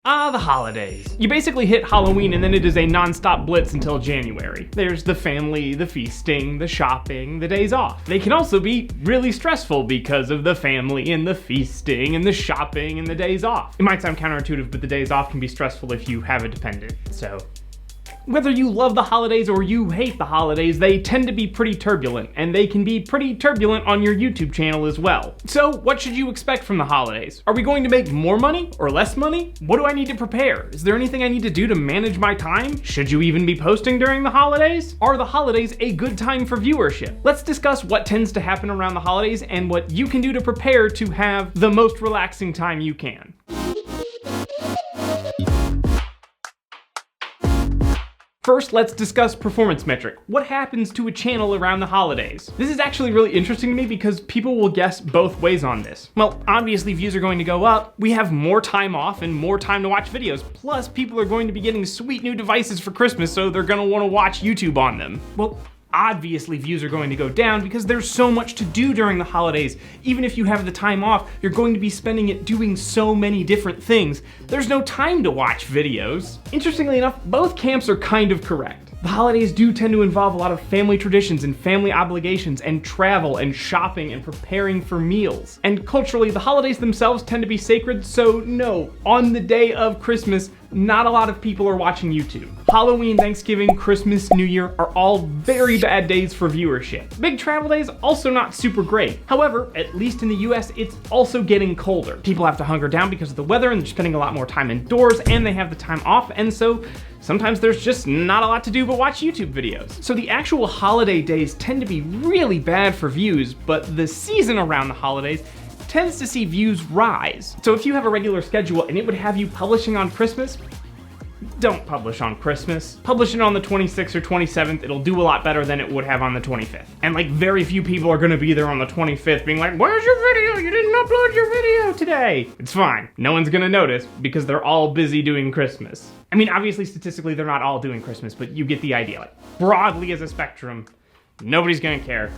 The holidays. You basically hit Halloween and then it is a non-stop blitz until January. There's the family, the feasting, the shopping, the days off. They can also be really stressful because of the family and the feasting and the shopping and the days off. It might sound counterintuitive, but the days off can be stressful if you have a dependent, so. Whether you love the holidays or you hate the holidays, they tend to be pretty turbulent, and they can be pretty turbulent on your YouTube channel as well. So what should you expect from the holidays? Are we going to make more money or less money? What do I need to prepare? Is there anything I need to do to manage my time? Should you even be posting during the holidays? Are the holidays a good time for viewership? Let's discuss what tends to happen around the holidays and what you can do to prepare to have the most relaxing time you can. First, let's discuss performance metric. What happens to a channel around the holidays? This is actually really interesting to me because people will guess both ways on this. Well, obviously views are going to go up. We have more time off and more time to watch videos. Plus, people are going to be getting sweet new devices for Christmas, so they're gonna wanna watch YouTube on them. Well, obviously views are going to go down because there's so much to do during the holidays. Even if you have the time off, you're going to be spending it doing so many different things. There's no time to watch videos. Interestingly enough, both camps are kind of correct. The holidays do tend to involve a lot of family traditions and family obligations and travel and shopping and preparing for meals. And culturally, the holidays themselves tend to be sacred, so no, on the day of Christmas, not a lot of people are watching YouTube. Halloween, Thanksgiving, Christmas, New Year are all very bad days for viewership. Big travel days, also not super great. However, at least in the US, it's also getting colder. People have to hunker down because of the weather and they're spending a lot more time indoors and they have the time off, and so sometimes there's just not a lot to do but watch YouTube videos. So the actual holiday days tend to be really bad for views, but the season around the holidays tends to see views rise. So if you have a regular schedule and it would have you publishing on Christmas, don't publish on Christmas. Publish it on the 26th or 27th. It'll do a lot better than it would have on the 25th. And like very few people are gonna be there on the 25th being like, where's your video? You didn't upload your video today. It's fine. No one's gonna notice because they're all busy doing Christmas. I mean, obviously statistically they're not all doing Christmas, but you get the idea. Like broadly as a spectrum, nobody's gonna care.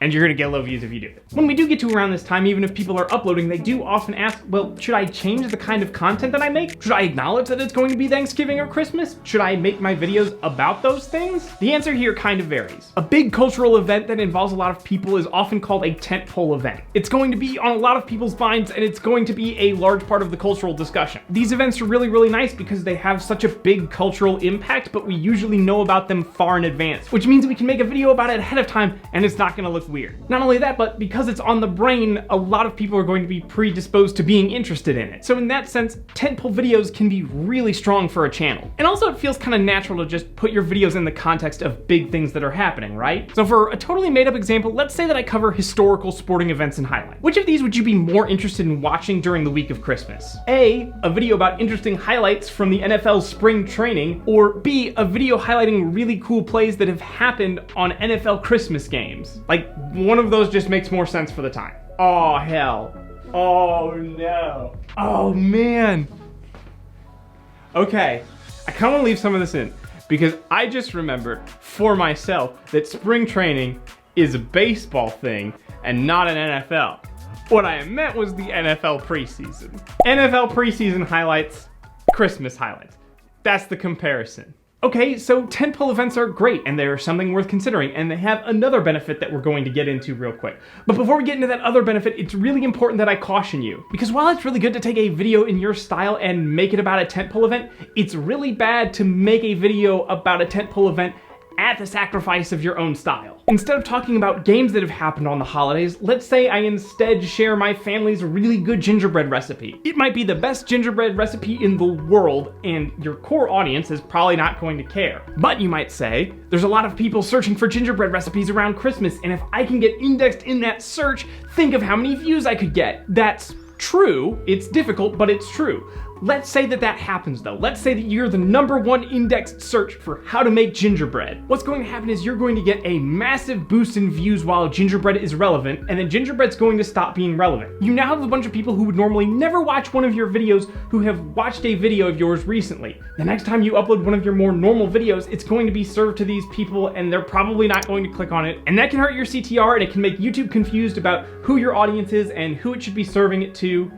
And you're gonna get low views if you do it. When we do get to around this time, even if people are uploading, they do often ask, well, should I change the kind of content that I make? Should I acknowledge that it's going to be Thanksgiving or Christmas? Should I make my videos about those things? The answer here kind of varies. A big cultural event that involves a lot of people is often called a tentpole event. It's going to be on a lot of people's minds and it's going to be a large part of the cultural discussion. These events are really, really nice because they have such a big cultural impact, but we usually know about them far in advance, which means we can make a video about it ahead of time and it's not gonna look weird. Not only that, but because it's on the brain, a lot of people are going to be predisposed to being interested in it. So in that sense, tentpole videos can be really strong for a channel. And also it feels kind of natural to just put your videos in the context of big things that are happening, right? So for a totally made up example, let's say that I cover historical sporting events and highlights. Which of these would you be more interested in watching during the week of Christmas? A video about interesting highlights from the NFL spring training, or B, a video highlighting really cool plays that have happened on NFL Christmas games. Like, one of those just makes more sense for the time. Oh, hell. Oh, no. Oh, man. Okay, I kind of want to leave some of this in because I just remembered for myself that spring training is a baseball thing and not an NFL. What I meant was the NFL preseason. NFL preseason highlights, Christmas highlights. That's the comparison. Okay, so tentpole events are great and they're something worth considering, and they have another benefit that we're going to get into real quick. But before we get into that other benefit, it's really important that I caution you, because while it's really good to take a video in your style and make it about a tentpole event, it's really bad to make a video about a tentpole event at the sacrifice of your own style. Instead of talking about games that have happened on the holidays, let's say I instead share my family's really good gingerbread recipe. It might be the best gingerbread recipe in the world, and your core audience is probably not going to care. But you might say, there's a lot of people searching for gingerbread recipes around Christmas, and if I can get indexed in that search, think of how many views I could get. That's true. It's difficult, but it's true. Let's say that that happens though. Let's say that you're the #1 indexed search for how to make gingerbread. What's going to happen is you're going to get a massive boost in views while gingerbread is relevant, and then gingerbread's going to stop being relevant. You now have a bunch of people who would normally never watch one of your videos who have watched a video of yours recently. The next time you upload one of your more normal videos, it's going to be served to these people and they're probably not going to click on it. And that can hurt your CTR, and it can make YouTube confused about who your audience is and who it should be serving it to.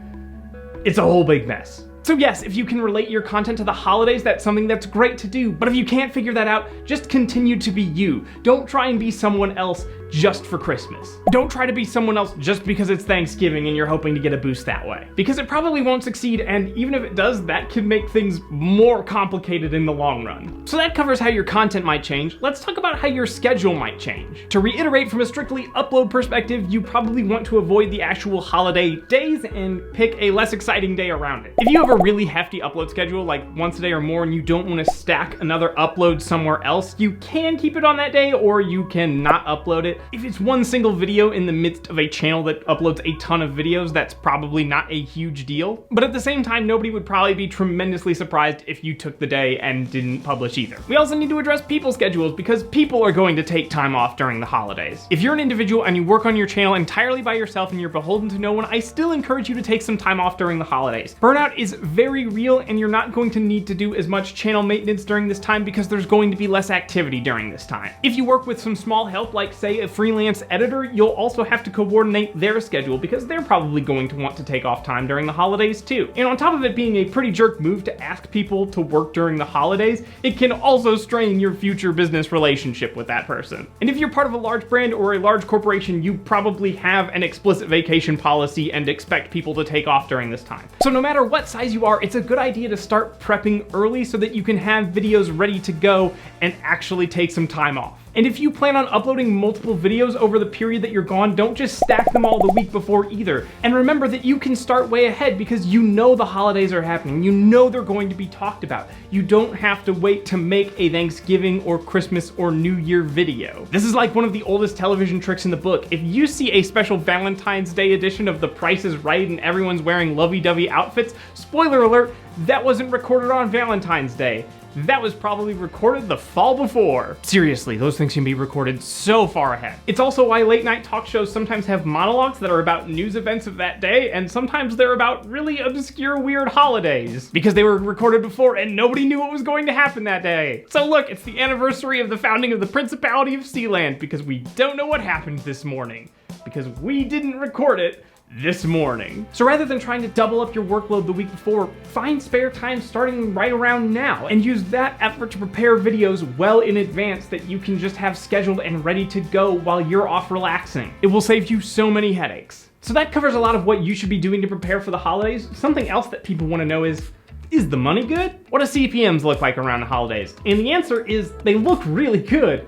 It's a whole big mess. So yes, if you can relate your content to the holidays, that's something that's great to do. But if you can't figure that out, just continue to be you. Don't try and be someone else just for Christmas. Don't try to be someone else just because it's Thanksgiving and you're hoping to get a boost that way. Because it probably won't succeed, and even if it does, that can make things more complicated in the long run. So that covers how your content might change. Let's talk about how your schedule might change. To reiterate, from a strictly upload perspective, you probably want to avoid the actual holiday days and pick a less exciting day around it. If you have a really hefty upload schedule, like once a day or more, and you don't want to stack another upload somewhere else, you can keep it on that day, or you can not upload it. If it's one single video in the midst of a channel that uploads a ton of videos, that's probably not a huge deal. But at the same time, nobody would probably be tremendously surprised if you took the day and didn't publish either. We also need to address people's schedules, because people are going to take time off during the holidays. If you're an individual and you work on your channel entirely by yourself and you're beholden to no one, I still encourage you to take some time off during the holidays. Burnout is very real, and you're not going to need to do as much channel maintenance during this time because there's going to be less activity during this time. If you work with some small help, like say a freelance editor, you'll also have to coordinate their schedule because they're probably going to want to take off time during the holidays too. And on top of it being a pretty jerk move to ask people to work during the holidays, it can also strain your future business relationship with that person. And if you're part of a large brand or a large corporation, you probably have an explicit vacation policy and expect people to take off during this time. So no matter what size you are, it's a good idea to start prepping early so that you can have videos ready to go and actually take some time off. And if you plan on uploading multiple videos over the period that you're gone, don't just stack them all the week before either. And remember that you can start way ahead because you know the holidays are happening. You know they're going to be talked about. You don't have to wait to make a Thanksgiving or Christmas or New Year video. This is like one of the oldest television tricks in the book. If you see a special Valentine's Day edition of The Price is Right and everyone's wearing lovey-dovey outfits, spoiler alert, that wasn't recorded on Valentine's Day. That was probably recorded the fall before. Seriously, those things can be recorded so far ahead. It's also why late night talk shows sometimes have monologues that are about news events of that day, and sometimes they're about really obscure, weird holidays, because they were recorded before and nobody knew what was going to happen that day. So look, it's the anniversary of the founding of the Principality of Sealand, because we don't know what happened this morning, because we didn't record it this morning. So rather than trying to double up your workload the week before, find spare time starting right around now and use that effort to prepare videos well in advance that you can just have scheduled and ready to go while you're off relaxing. It will save you so many headaches. So that covers a lot of what you should be doing to prepare for the holidays. Something else that people want to know is the money good? What do CPMs look like around the holidays? And the answer is they look really good,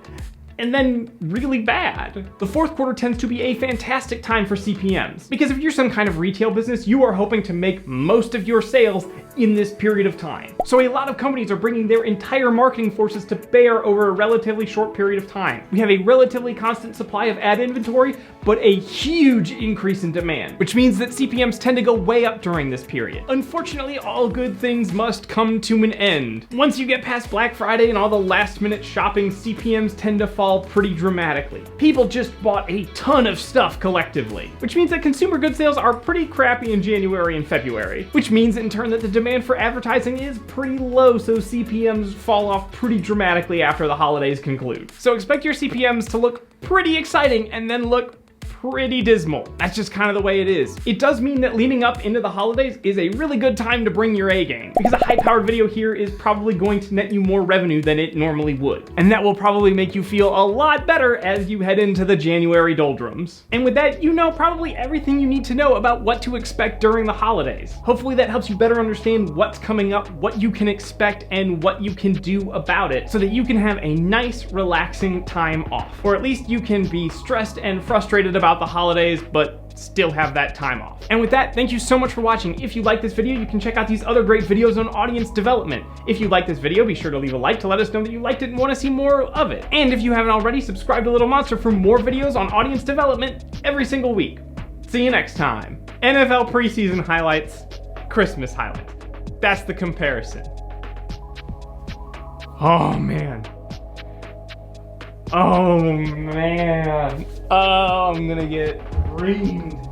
and then really bad. The fourth quarter tends to be a fantastic time for CPMs, because if you're some kind of retail business, you are hoping to make most of your sales in this period of time. So a lot of companies are bringing their entire marketing forces to bear over a relatively short period of time. We have a relatively constant supply of ad inventory, but a huge increase in demand, which means that CPMs tend to go way up during this period. Unfortunately, all good things must come to an end. Once you get past Black Friday and all the last minute shopping, CPMs tend to fall pretty dramatically. People just bought a ton of stuff collectively, which means that consumer goods sales are pretty crappy in January and February, which means in turn that the demand for advertising is pretty low, so CPMs fall off pretty dramatically after the holidays conclude. So expect your CPMs to look pretty exciting and then look pretty dismal. That's just kind of the way it is. It does mean that leading up into the holidays is a really good time to bring your A game, because a high-powered video here is probably going to net you more revenue than it normally would. And that will probably make you feel a lot better as you head into the January doldrums. And with that, you know probably everything you need to know about what to expect during the holidays. Hopefully that helps you better understand what's coming up, what you can expect, and what you can do about it, so that you can have a nice, relaxing time off. Or at least you can be stressed and frustrated about the holidays, but still have that time off. And with that, thank you so much for watching. If you like this video, you can check out these other great videos on audience development. If you like this video, be sure to leave a like to let us know that you liked it and want to see more of it. And if you haven't already, subscribe to Little Monster for more videos on audience development every single week. See you next time. NFL preseason highlights, Christmas highlights. That's the comparison. Oh man. Oh man. Oh, I'm gonna get reamed.